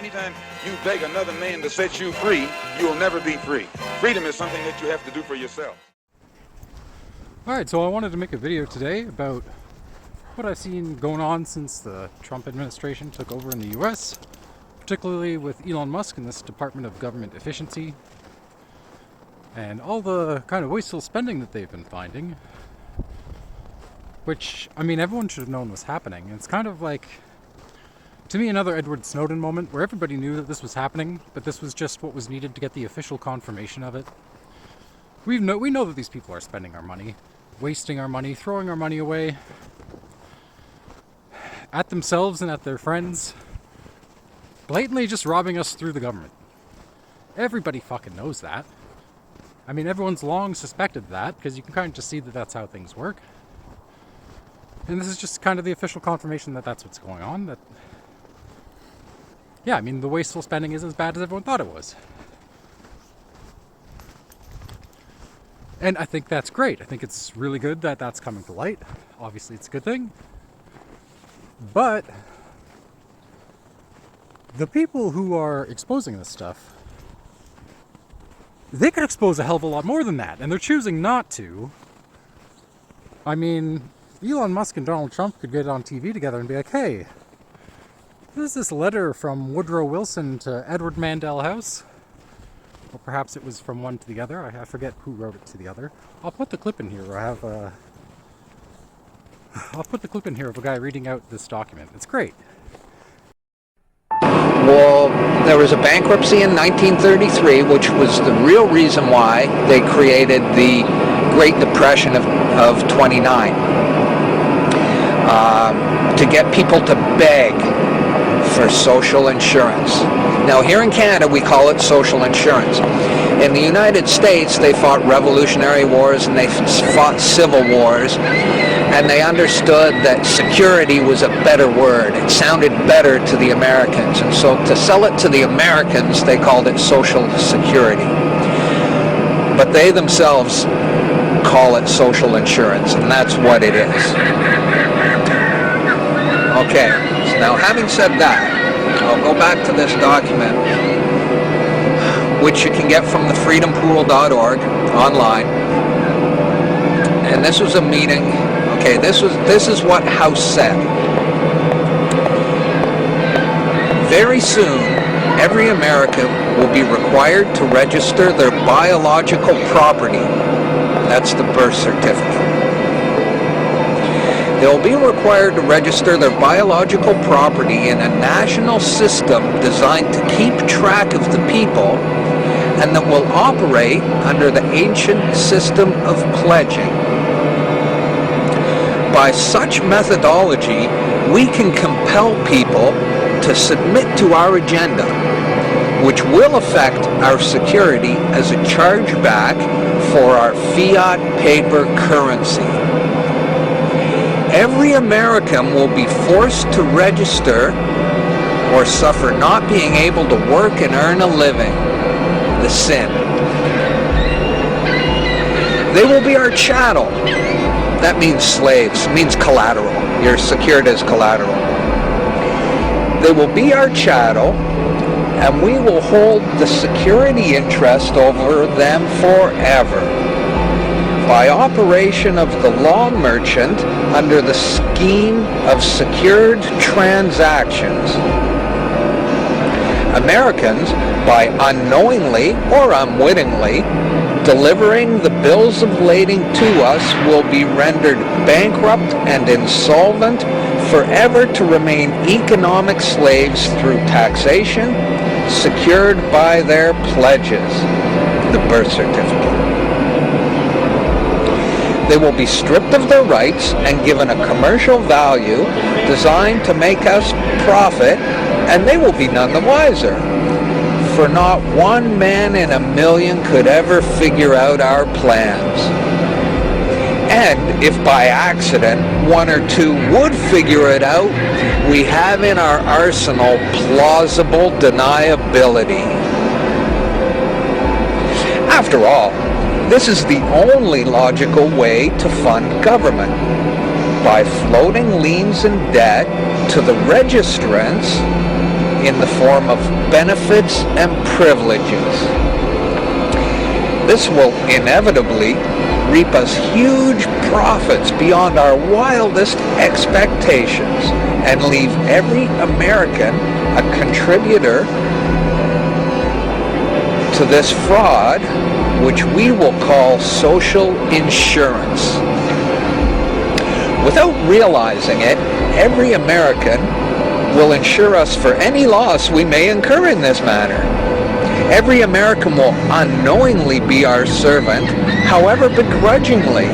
Anytime you beg another man to set you free, you'll never be free. Freedom is something that you have to do for yourself. Alright, so I wanted to make a video today about what I've seen going on since the Trump administration took over in the US, particularly with Elon Musk and this Department of Government Efficiency, and all the kind of wasteful spending that they've been finding, which, I mean, everyone should have known was happening. It's kind of like, to me, another Edward Snowden moment where everybody knew that this was happening, but this was just what was needed to get the official confirmation of it. We know that these people are spending our money, wasting our money, throwing our money away at themselves and at their friends, blatantly just robbing us through the government. Everybody fucking knows that. I mean, everyone's long suspected that, because you can kind of just see that that's how things work. And this is just kind of the official confirmation that that's what's going on, that yeah, I mean, the wasteful spending is as bad as everyone thought it was. And I think that's great. I think it's really good that that's coming to light. Obviously, it's a good thing. But the people who are exposing this stuff, they could expose a hell of a lot more than that, and they're choosing not to. I mean, Elon Musk and Donald Trump could get on TV together and be like, hey, there's this letter from Woodrow Wilson to Edward Mandell House. Or perhaps it was from one to the other. I forget who wrote it to the other. I'll put the clip in here. I'll put the clip in here of a guy reading out this document. It's great. Well, there was a bankruptcy in 1933, which was the real reason why they created the Great Depression of 29. To get people to beg for social insurance. Now, here in Canada, we call it social insurance. In the United States, they fought revolutionary wars and they fought civil wars, and they understood that security was a better word. It sounded better to the Americans, and so to sell it to the Americans, they called it social security. But they themselves call it social insurance, and that's what it is. Okay, so now having said that, I'll go back to this document, which you can get from the freedompool.org online. And this was a meeting. Okay, this is what House said. Very soon, every American will be required to register their biological property. That's the birth certificate. They will be required to register their biological property in a national system designed to keep track of the people, and that will operate under the ancient system of pledging. By such methodology, we can compel people to submit to our agenda, which will affect our security as a chargeback for our fiat paper currency. Every American will be forced to register or suffer not being able to work and earn a living. The sin. They will be our chattel. That means slaves, means collateral. You're secured as collateral. They will be our chattel, and we will hold the security interest over them forever. By operation of the law merchant under the scheme of secured transactions. Americans, by unknowingly or unwittingly delivering the bills of lading to us, will be rendered bankrupt and insolvent, forever to remain economic slaves through taxation, secured by their pledges, the birth certificate. They will be stripped of their rights and given a commercial value designed to make us profit, and they will be none the wiser. For not one man in a million could ever figure out our plans. And if by accident one or two would figure it out, we have in our arsenal plausible deniability. After all, this is the only logical way to fund government, by floating liens and debt to the registrants in the form of benefits and privileges. This will inevitably reap us huge profits beyond our wildest expectations and leave every American a contributor to this fraud, which we will call social insurance. Without realizing it, every American will insure us for any loss we may incur in this manner. Every American will unknowingly be our servant, however begrudgingly.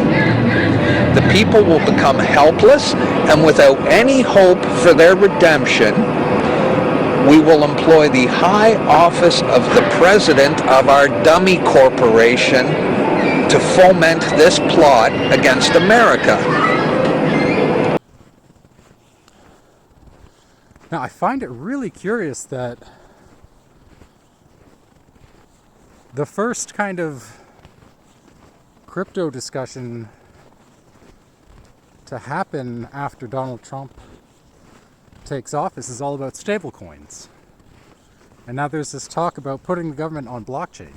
The people will become helpless, and without any hope for their redemption, we will employ the high office of the president of our dummy corporation to foment this plot against America. Now, I find it really curious that the first kind of crypto discussion to happen after Donald Trump takes office is all about stablecoins. And now there's this talk about putting the government on blockchain.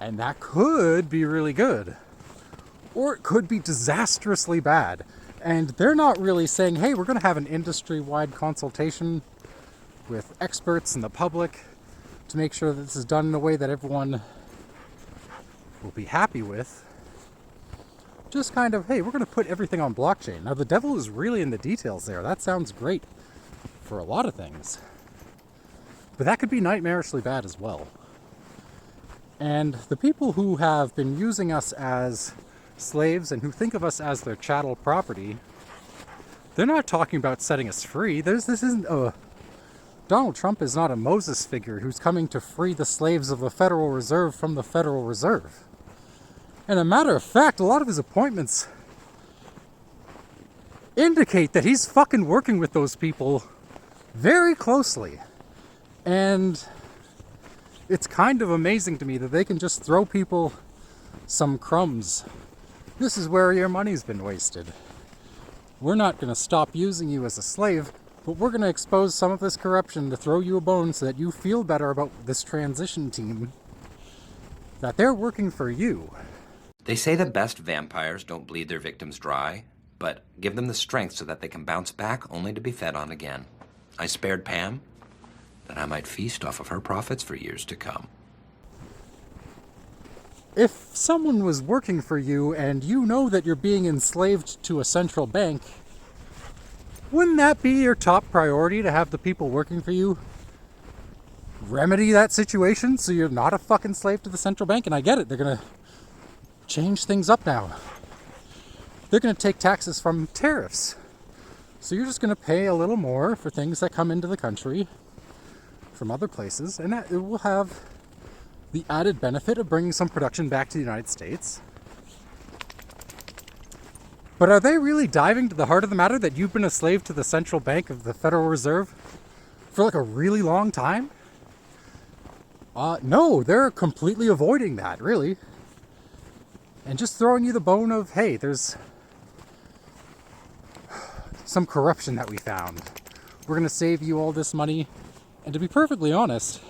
And that could be really good. Or it could be disastrously bad. And they're not really saying, hey, we're going to have an industry-wide consultation with experts and the public to make sure that this is done in a way that everyone will be happy with. Just kind of, hey, we're going to put everything on blockchain. Now, the devil is really in the details there. That sounds great for a lot of things. But that could be nightmarishly bad as well. And the people who have been using us as slaves and who think of us as their chattel property, they're not talking about setting us free. Donald Trump is not a Moses figure who's coming to free the slaves of the Federal Reserve from the Federal Reserve. And a matter of fact, a lot of his appointments indicate that he's fucking working with those people very closely. And it's kind of amazing to me that they can just throw people some crumbs. This is where your money's been wasted. We're not going to stop using you as a slave, but we're going to expose some of this corruption to throw you a bone so that you feel better about this transition team, that they're working for you. They say the best vampires don't bleed their victims dry, but give them the strength so that they can bounce back only to be fed on again. I spared Pam, that I might feast off of her profits for years to come. If someone was working for you and you know that you're being enslaved to a central bank, wouldn't that be your top priority, to have the people working for you remedy that situation so you're not a fucking slave to the central bank? And I get it, they're going to change things up now. They're going to take taxes from tariffs. So you're just going to pay a little more for things that come into the country from other places, and that it will have the added benefit of bringing some production back to the United States. But are they really diving to the heart of the matter, that you've been a slave to the central bank of the Federal Reserve for like a really long time? No, they're completely avoiding that, really. And just throwing you the bone of, hey, there's some corruption that we found. We're going to save you all this money. And to be perfectly honest,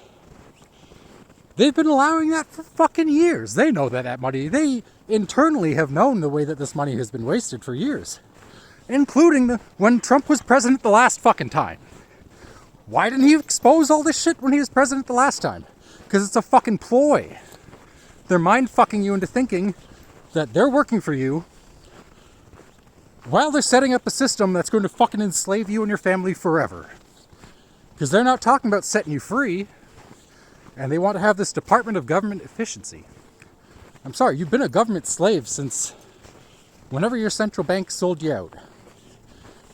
they've been allowing that for fucking years. They know that money, they internally have known the way that this money has been wasted for years. Including when Trump was president the last fucking time. Why didn't he expose all this shit when he was president the last time? Because it's a fucking ploy. They're mind fucking you into thinking that they're working for you while they're setting up a system that's going to fucking enslave you and your family forever. Because they're not talking about setting you free, and they want to have this Department of Government Efficiency. I'm sorry, you've been a government slave since whenever your central bank sold you out.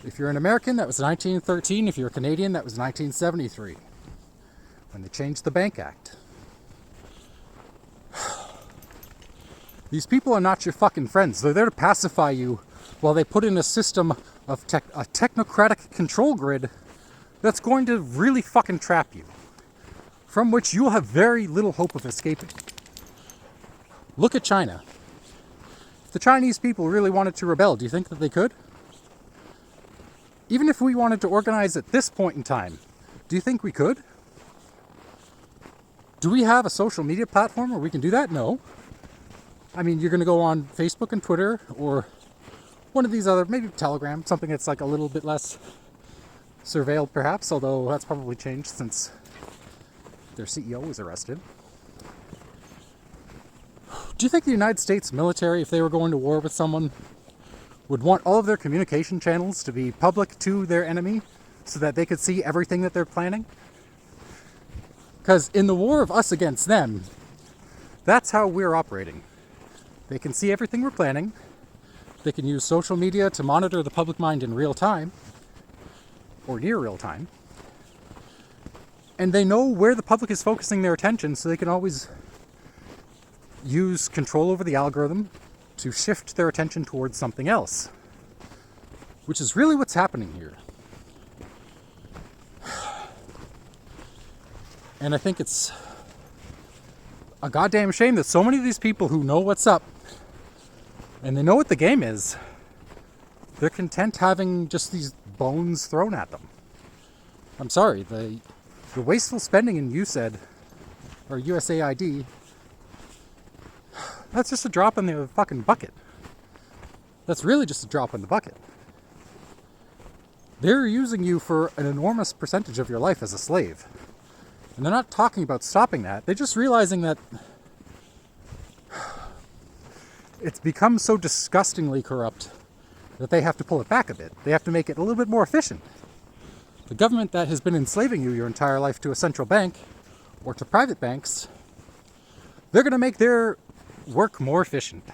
If you're an American, that was 1913. If you're a Canadian, that was 1973, when they changed the Bank Act. These people are not your fucking friends. They're there to pacify you while they put in a system of a technocratic control grid that's going to really fucking trap you, from which you'll have very little hope of escaping. Look at China. If the Chinese people really wanted to rebel, do you think that they could? Even if we wanted to organize at this point in time, Do you think we could? Do we have a social media platform where we can do that? No. I mean, you're going to go on Facebook and Twitter or one of these other, maybe Telegram, something that's like a little bit less surveilled perhaps, although that's probably changed since their CEO was arrested. Do you think the United States military, if they were going to war with someone, would want all of their communication channels to be public to their enemy so that they could see everything that they're planning? Because in the war of us against them, that's how we're operating. They can see everything we're planning. They can use social media to monitor the public mind in real time, or near real time. And they know where the public is focusing their attention, so they can always use control over the algorithm to shift their attention towards something else. Which is really what's happening here. And I think it's a goddamn shame that so many of these people who know what's up and they know what the game is, they're content having just these bones thrown at them. I'm sorry, the wasteful spending in USAID, or USAID, that's just a drop in the fucking bucket. That's really just a drop in the bucket. They're using you for an enormous percentage of your life as a slave. And they're not talking about stopping that. They're just realizing that it's become so disgustingly corrupt that they have to pull it back a bit. They have to make it a little bit more efficient. The government that has been enslaving you your entire life to a central bank or to private banks, they're going to make their work more efficient.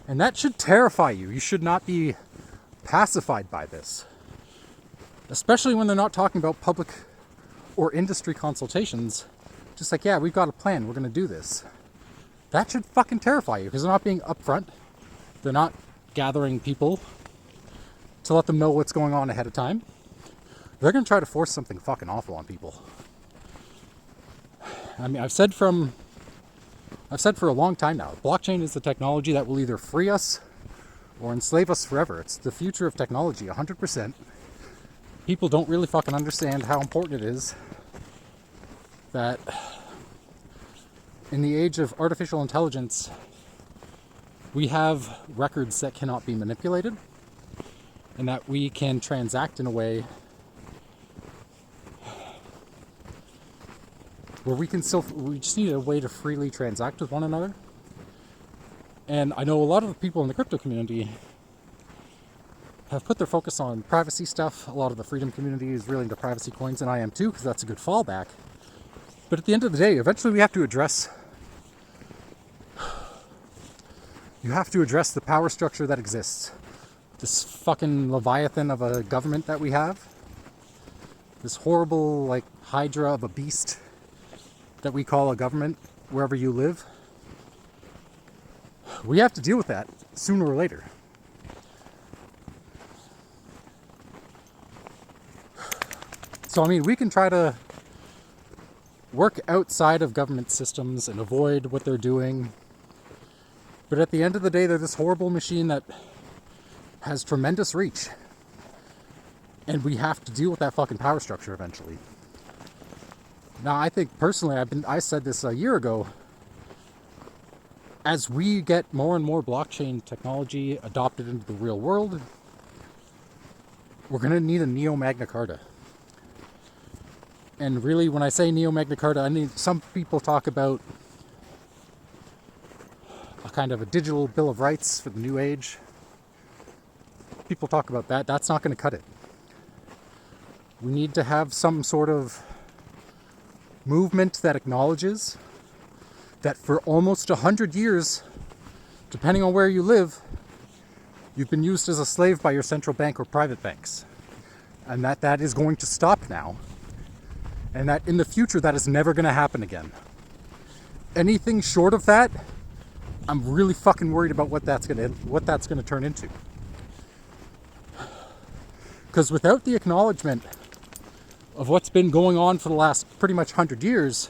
And that should terrify you. You should not be pacified by this. Especially when they're not talking about public or industry consultations. Just like, yeah, we've got a plan, we're going to do this. That should fucking terrify you, because they're not being upfront. They're not gathering people to let them know what's going on ahead of time. They're going to try to force something fucking awful on people. I mean, I've said for a long time now, blockchain is the technology that will either free us or enslave us forever. It's the future of technology, 100%. People don't really fucking understand how important it is that in the age of artificial intelligence, we have records that cannot be manipulated, and that we can transact in a way where we just need a way to freely transact with one another. And I know a lot of the people in the crypto community have put their focus on privacy stuff. A lot of the freedom community is really into privacy coins, and I am too, because that's a good fallback. But at the end of the day, eventually we have to address the power structure that exists. This fucking leviathan of a government that we have. This horrible, like, hydra of a beast that we call a government wherever you live. We have to deal with that sooner or later. So, I mean, we can try to work outside of government systems and avoid what they're doing. But at the end of the day, they're this horrible machine that has tremendous reach. And we have to deal with that fucking power structure eventually. Now, I think personally, I said this a year ago, as we get more and more blockchain technology adopted into the real world, we're going to need a Neo-Magna Carta. And really, when I say Neo-Magna Carta, I mean, some people talk about a kind of a digital Bill of Rights for the new age. People talk about that. That's not going to cut it. We need to have some sort of movement that acknowledges that for almost 100 years, depending on where you live, you've been used as a slave by your central bank or private banks. And that is going to stop now. And that in the future, that is never going to happen again. Anything short of that, I'm really fucking worried about what that's going to turn into. Because without the acknowledgement of what's been going on for the last pretty much 100 years,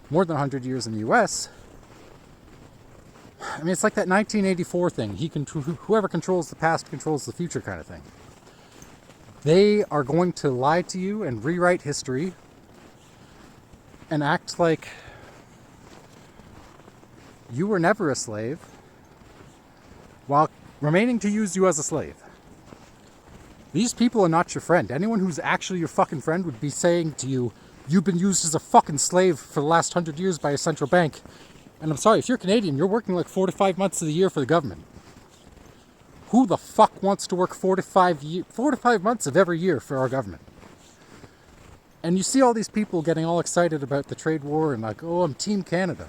more than 100 years in the US, I mean, it's like that 1984 thing. Whoever controls the past controls the future kind of thing. They are going to lie to you and rewrite history and act like you were never a slave while remaining to use you as a slave. These people are not your friend. Anyone who's actually your fucking friend would be saying to you, you've been used as a fucking slave for the last 100 years by a central bank. And I'm sorry, if you're Canadian, you're working like 4 to 5 months of the year for the government. Who the fuck wants to work 4 to 5 months of every year for our government? And you see all these people getting all excited about the trade war and like, oh, I'm Team Canada.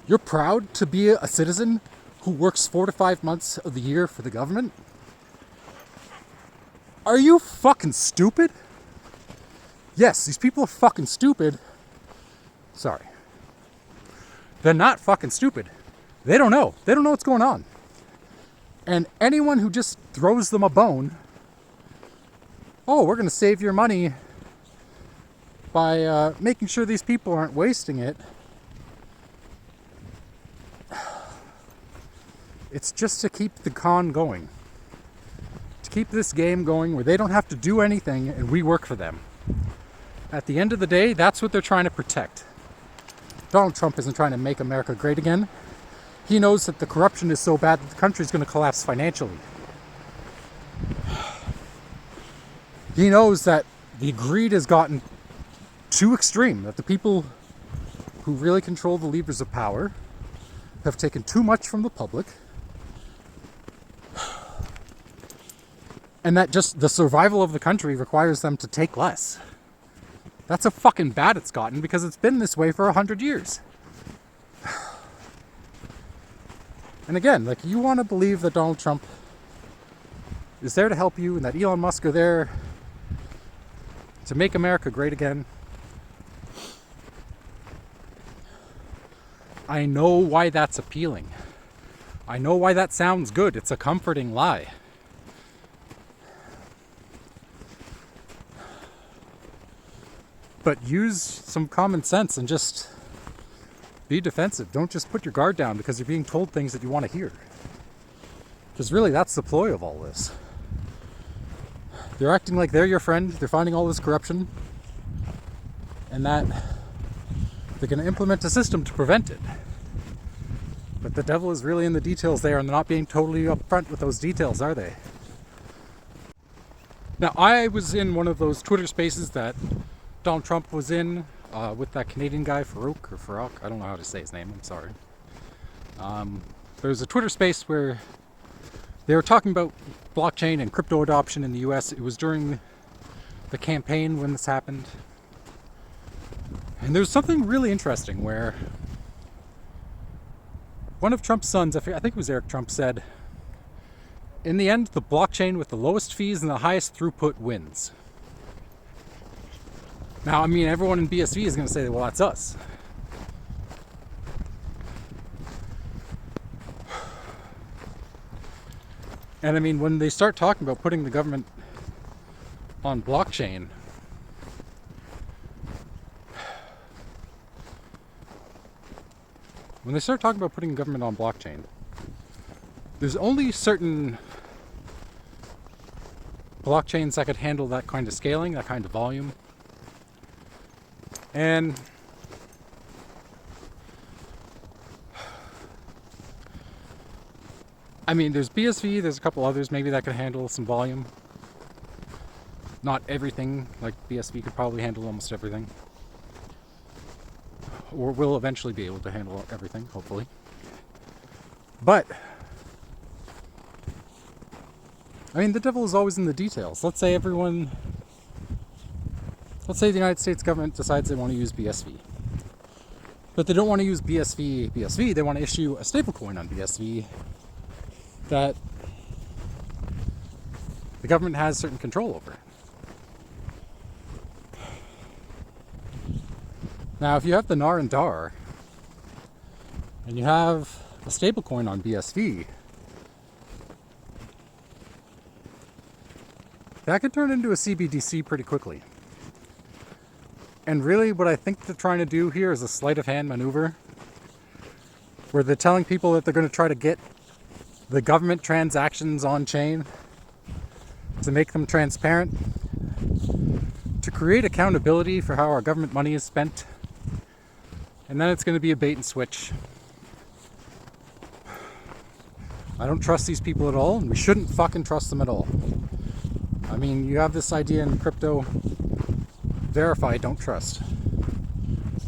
You're proud to be a citizen who works 4 to 5 months of the year for the government? Are you fucking stupid? Yes, these people are fucking stupid. Sorry. They're not fucking stupid. They don't know. They don't know what's going on. And anyone who just throws them a bone, oh, we're going to save your money by making sure these people aren't wasting it. It's just to keep the con going. To keep this game going where they don't have to do anything and we work for them. At the end of the day, that's what they're trying to protect. Donald Trump isn't trying to make America great again. He knows that the corruption is so bad that the country is going to collapse financially. He knows that the greed has gotten too extreme, that the people who really control the levers of power have taken too much from the public, and that just the survival of the country requires them to take less. That's how fucking bad it's gotten because it's been this way for 100 years. And again, like, you want to believe that Donald Trump is there to help you and that Elon Musk are there to make America great again. I know why that's appealing. I know why that sounds good. It's a comforting lie. But use some common sense and just be defensive. Don't just put your guard down because you're being told things that you want to hear. Because really, that's the ploy of all this. They're acting like they're your friend. They're finding all this corruption. And that they're going to implement a system to prevent it. But the devil is really in the details there, and they're not being totally upfront with those details, are they? Now, I was in one of those Twitter spaces that Donald Trump was in with that Canadian guy, Farouk, I don't know how to say his name, I'm sorry. There was a Twitter space where they were talking about blockchain and crypto adoption in the US. It was during the campaign when this happened. And there was something really interesting where one of Trump's sons, I think it was Eric Trump, said, in the end, the blockchain with the lowest fees and the highest throughput wins. Now, I mean, everyone in BSV is going to say, well, that's us. And I mean, when they start talking about putting the government on blockchain, there's only certain blockchains that could handle that kind of scaling, that kind of volume. And I mean, there's BSV, there's a couple others maybe that could handle some volume. Not everything, like BSV could probably handle almost everything. Or will eventually be able to handle everything, hopefully. But I mean, the devil is always in the details. Let's say the United States government decides they want to use BSV. But they don't want to use BSV. They want to issue a stablecoin on BSV that the government has certain control over. Now, if you have the NAR and DAR, and you have a stablecoin on BSV, that could turn into a CBDC pretty quickly. And really, what I think they're trying to do here is a sleight of hand maneuver, where they're telling people that they're going to try to get the government transactions on chain to make them transparent, to create accountability for how our government money is spent, and then it's going to be a bait and switch. I don't trust these people at all, and we shouldn't fucking trust them at all. I mean, you have this idea in crypto, verify, don't trust.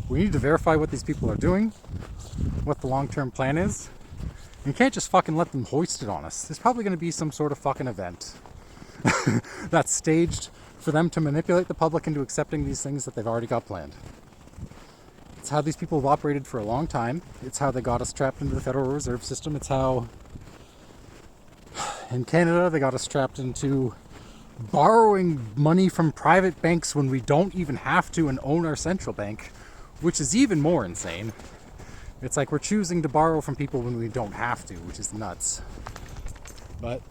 We need to verify what these people are doing, what the long-term plan is. You can't just fucking let them hoist it on us. There's probably going to be some sort of fucking event that's staged for them to manipulate the public into accepting these things that they've already got planned. It's how these people have operated for a long time. It's how they got us trapped into the Federal Reserve System. It's how in Canada they got us trapped into borrowing money from private banks when we don't even have to and own our central bank, which is even more insane. It's like we're choosing to borrow from people when we don't have to, which is nuts. But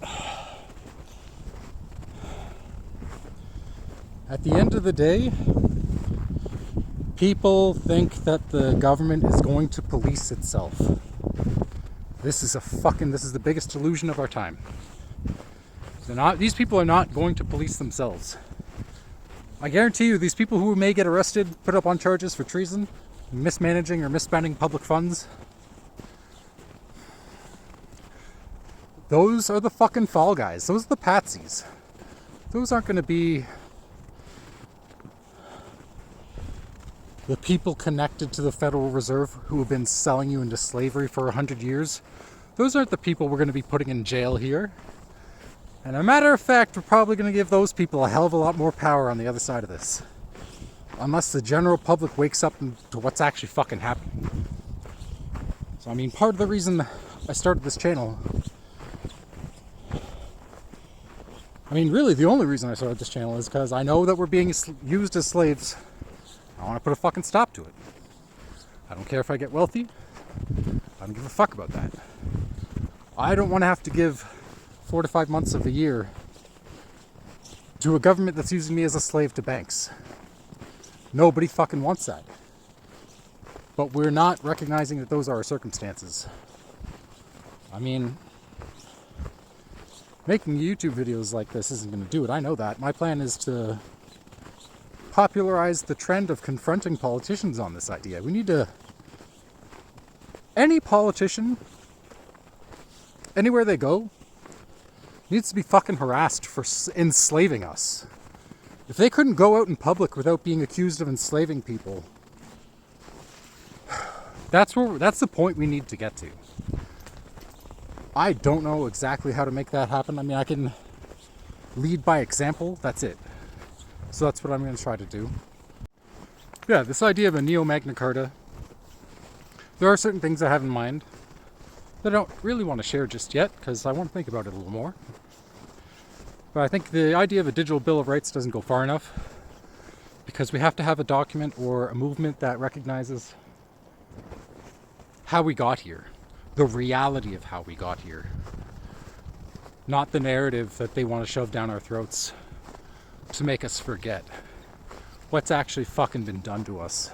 at the end of the day, people think that the government is going to police itself. This is the biggest delusion of our time. These people are not going to police themselves. I guarantee you, these people who may get arrested, put up on charges for treason, mismanaging or misspending public funds, those are the fucking fall guys. Those are the patsies. Those aren't going to be the people connected to the Federal Reserve who have been selling you into slavery for 100 years. Those aren't the people we're going to be putting in jail here. And a matter of fact, we're probably going to give those people a hell of a lot more power on the other side of this. Unless the general public wakes up to what's actually fucking happening. So, I mean, part of the reason I started this channel, I mean, really the only reason I started this channel is because I know that we're being used as slaves. I want to put a fucking stop to it. I don't care if I get wealthy. I don't give a fuck about that. I don't want to have to give 4 to 5 months of the year to a government that's using me as a slave to banks. Nobody fucking wants that. But we're not recognizing that those are our circumstances. I mean, making YouTube videos like this isn't going to do it. I know that. My plan is to popularize the trend of confronting politicians on this idea. We need to... Any politician, anywhere they go, needs to be fucking harassed for enslaving us. If they couldn't go out in public without being accused of enslaving people, that's the point we need to get to. I don't know exactly how to make that happen. I mean, I can lead by example, that's it. So that's what I'm going to try to do. Yeah, this idea of a neo-Magna Carta, there are certain things I have in mind that I don't really want to share just yet, because I want to think about it a little more. But I think the idea of a digital Bill of Rights doesn't go far enough, because we have to have a document or a movement that recognizes how we got here, the reality of how we got here, not the narrative that they want to shove down our throats to make us forget what's actually fucking been done to us.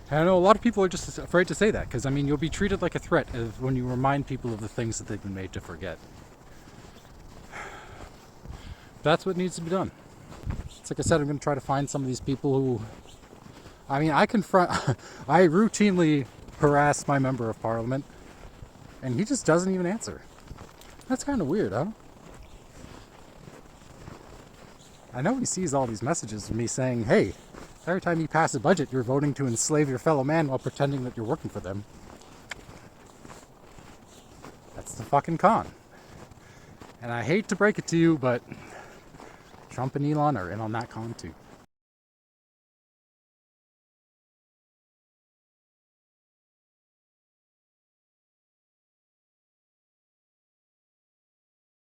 And I know a lot of people are just afraid to say that, because I mean, you'll be treated like a threat when you remind people of the things that they've been made to forget. That's what needs to be done. It's like I said, I'm going to try to find some of these people who, I mean, I routinely harass my member of parliament, and he just doesn't even answer. That's kind of weird, huh? I know he sees all these messages of me saying, hey, every time you pass a budget, you're voting to enslave your fellow man while pretending that you're working for them. That's the fucking con. And I hate to break it to you, but Trump and Elon are in on that con too.